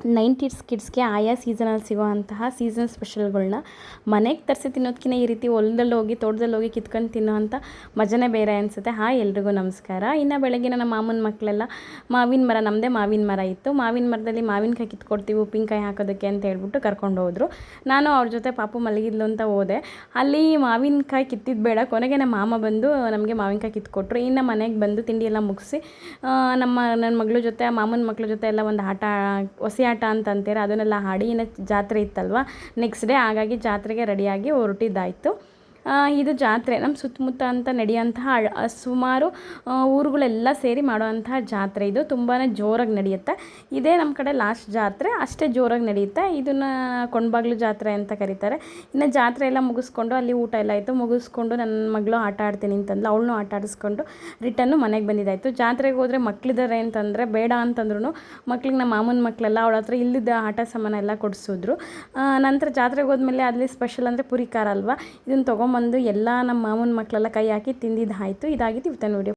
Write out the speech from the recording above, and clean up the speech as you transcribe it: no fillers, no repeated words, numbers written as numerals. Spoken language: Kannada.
90s ಕಿಡ್ಸ್ಗೆ ಆಯಾ ಸೀಸನಲ್ಲಿ ಸಿಗೋವಂತಹ ಸೀಸನ್ ಸ್ಪೆಷಲ್ಗಳನ್ನ ಮನೆಗೆ ತರಿಸಿ ತಿನ್ನೋದಕ್ಕಿಂತ ಈ ರೀತಿ ಹೊಲದಲ್ಲಿ ಹೋಗಿ ತೋಟದಲ್ಲಿ ಹೋಗಿ ಕಿತ್ಕೊಂಡು ತಿನ್ನೋವಂಥ ಮಜನೇ ಬೇರೆ ಅನಿಸುತ್ತೆ. ಹಾಯ್ ಎಲ್ರಿಗೂ ನಮಸ್ಕಾರ. ಇನ್ನು ಬೆಳಗ್ಗೆ ನಮ್ಮ ಮಾಮನ ಮಕ್ಕಳೆಲ್ಲ ಮಾವಿನ ಮರ, ನಮ್ಮದೇ ಮಾವಿನ ಮರ ಇತ್ತು, ಮಾವಿನ ಮರದಲ್ಲಿ ಮಾವಿನಕಾಯಿ ಕಿತ್ಕೊಡ್ತೀವಿ ಉಪ್ಪಿನಕಾಯಿ ಹಾಕೋದಕ್ಕೆ ಅಂತ ಹೇಳ್ಬಿಟ್ಟು ಕರ್ಕೊಂಡು ಹೋದರು. ನಾನು ಅವ್ರ ಜೊತೆ ಪಾಪು ಮಲಗಿದ್ಲು ಅಂತ ಹೋದೆ. ಅಲ್ಲಿ ಮಾವಿನಕಾಯಿ ಕಿತ್ತಿದ್ದು ಬೇಡ, ಕೊನೆಗೆ ನಮ್ಮ ಮಾಮ ಬಂದು ನಮಗೆ ಮಾವಿನಕಾಯಿ ಕಿತ್ಕೊಟ್ರು. ಇನ್ನು ಮನೆಗೆ ಬಂದು ತಿಂಡಿ ಎಲ್ಲ ಮುಗಿಸಿ ನನ್ನ ಮಗಳ ಜೊತೆ ಮಾಮನ ಮಕ್ಕಳ ಜೊತೆ ಎಲ್ಲ ಒಂದು ಆಟ, ಹೊಸಿ ಆಟ ಅಂತ ಅಂತಾರೆ, ಅದನ್ನೆಲ್ಲ ಹಾಡಿ, ಇನ್ನು ಜಾತ್ರೆ ಇತ್ತಲ್ವ ನೆಕ್ಸ್ಟ್ ಡೇ, ಹಾಗಾಗಿ ಜಾತ್ರೆಗೆ ರೆಡಿಯಾಗಿ ಹೊರಟಿದ್ದಾಯಿತು. ಇದು ಜಾತ್ರೆ ನಮ್ಮ ಸುತ್ತಮುತ್ತ ಅಂತ ನಡೆಯುವಂತಹ ಸುಮಾರು ಊರುಗಳೆಲ್ಲ ಸೇರಿ ಮಾಡುವಂತಹ ಜಾತ್ರೆ. ಇದು ತುಂಬಾ ಜೋರಾಗಿ ನಡೆಯುತ್ತೆ. ಇದೇ ನಮ್ಮ ಕಡೆ ಲಾಸ್ಟ್ ಜಾತ್ರೆ, ಅಷ್ಟೇ ಜೋರಾಗಿ ನಡೆಯುತ್ತೆ. ಇದನ್ನು ಕೊಂಡ್ಬಾಗ್ಲು ಜಾತ್ರೆ ಅಂತ ಕರೀತಾರೆ. ಇನ್ನು ಜಾತ್ರೆ ಎಲ್ಲ ಮುಗಿಸ್ಕೊಂಡು ಅಲ್ಲಿ ಊಟ ಎಲ್ಲ ಆಯಿತು. ಮುಗಿಸ್ಕೊಂಡು ನನ್ನ ಮಗಳು ಆಟ ಆಡ್ತೀನಿ ಅಂತಂದ್ಲು, ಅವಳನ್ನೂ ಆಟ ಆಡಿಸ್ಕೊಂಡು ರಿಟರ್ನು ಮನೆಗೆ ಬಂದಿದ್ದಾಯಿತು. ಜಾತ್ರೆಗೆ ಹೋದರೆ ಮಕ್ಕಳಿದ್ದಾರೆ ಅಂತಂದರೆ ಬೇಡ ಅಂತಂದ್ರೂ ಮಕ್ಳಿಗೆ ನಮ್ಮ ಮಾಮನ ಮಕ್ಕಳೆಲ್ಲ ಅವಳ ಹತ್ರ ಇಲ್ಲಿದ್ದ ಆಟ ಸಾಮಾನು ಎಲ್ಲ ಕೊಡಿಸಿದ್ರು. ನಂತರ ಜಾತ್ರೆಗೆ ಹೋದ್ಮೇಲೆ ಅಲ್ಲಿ ಸ್ಪೆಷಲ್ ಅಂದರೆ ಪುರಿ ಖಾರ ಅಲ್ವಾ, ಇದನ್ನು ತೊಗೊಂಬಂದು ಎಲ್ಲ ನಮ್ಮ ಮಾಮನ ಮಕ್ಕಳೆಲ್ಲ ಕೈ ಹಾಕಿ ತಿಂದಿದ್ದಾಯಿತು. ಇದಾಗಿತ್ತು ಇವತ್ತಿನ ವಿಡಿಯೋ.